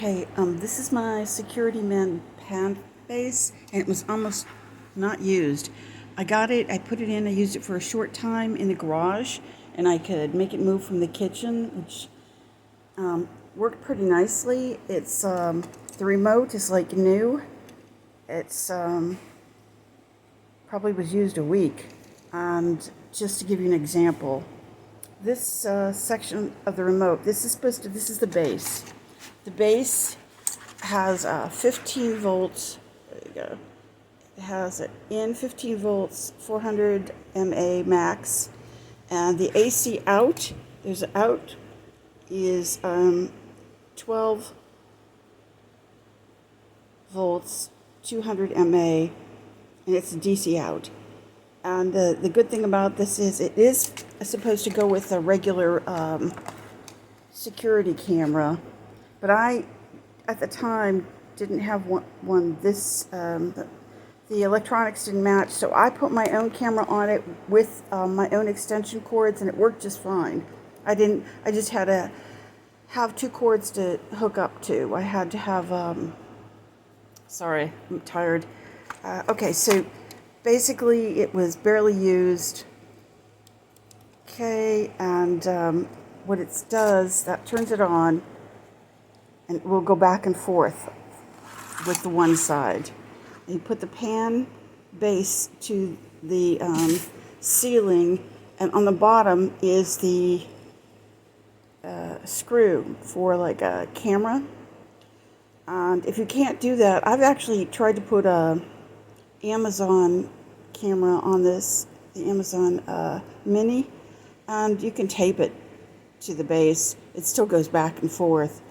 Okay, this is my Security Man panbase, and it was almost not used. I got it, I put it in, I used it for a short time in the garage, and I could make it move from the kitchen, which worked pretty nicely. It's, the remote is like new. It's, probably was used a week. And just to give you an example, this section of the remote, this is the base. The base has 15 volts. There you go. It has an in 15 volts, 400 mA max, and the AC out. There's an out is 12 volts, 200 mA, and it's a DC out. And the good thing about this is it is supposed to go with a regular security camera. But I, at the time, didn't have one this, the electronics didn't match, so I put my own camera on it with my own extension cords, and it worked just fine. I just had to have two cords to hook up to. I had to have, sorry, I'm tired. Okay, so basically it was barely used. Okay, and what it does, that turns it on, and we'll go back and forth with the one side. And you put the pan base to the ceiling, and on the bottom is the screw for like a camera. And if you can't do that, I've actually tried to put a Amazon camera on this, the Amazon Mini, and you can tape it to the base. It still goes back and forth.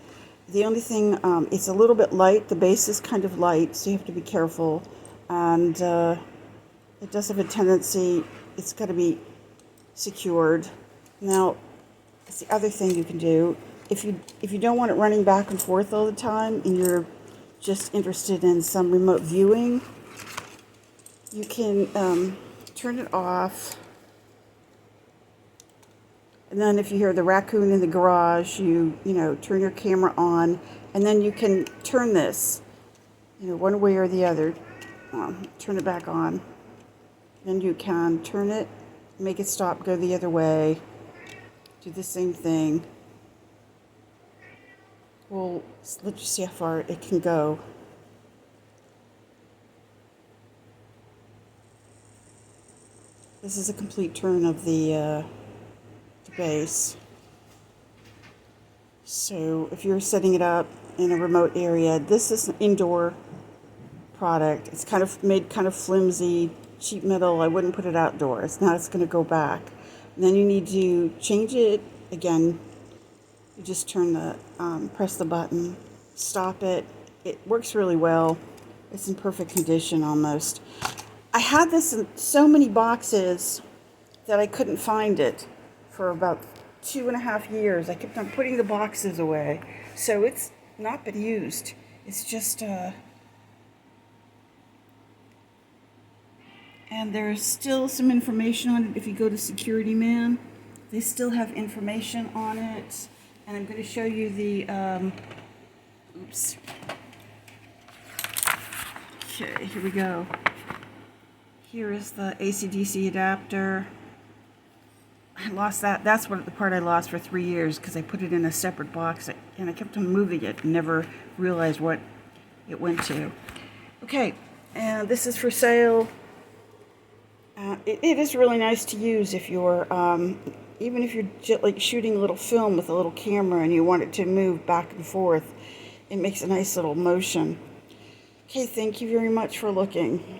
The only thing, it's a little bit light. The base is kind of light, so you have to be careful. And it does have a tendency, it's got to be secured. Now, that's the other thing you can do. If you don't want it running back and forth all the time, and you're just interested in some remote viewing, you can turn it off. And then if you hear the raccoon in the garage, you turn your camera on, and then you can turn this, one way or the other, turn it back on. Then you can turn it, make it stop, go the other way, do the same thing. Well, let's just see how far it can go. This is a complete turn of the base. So if you're setting it up in a remote area, this is an indoor product. It's made kind of flimsy, cheap metal. I wouldn't put it outdoors. Now it's going to go back. And then you need to change it again. You just press the button, stop it. It works really well. It's in perfect condition almost. I had this in so many boxes that I couldn't find it for about 2.5 years. I kept on putting the boxes away. So it's not been used. It's just, and there's still some information on it. If you go to Security Man, they still have information on it. And I'm going to show you the, oops. Okay, here we go. Here is the AC/DC adapter. I lost that. That's the part I lost for 3 years because I put it in a separate box and I kept on moving it and never realized what it went to. Okay, and this is for sale. It is really nice to use if you're, even if you're just like shooting a little film with a little camera and you want it to move back and forth. It makes a nice little motion. Okay, thank you very much for looking.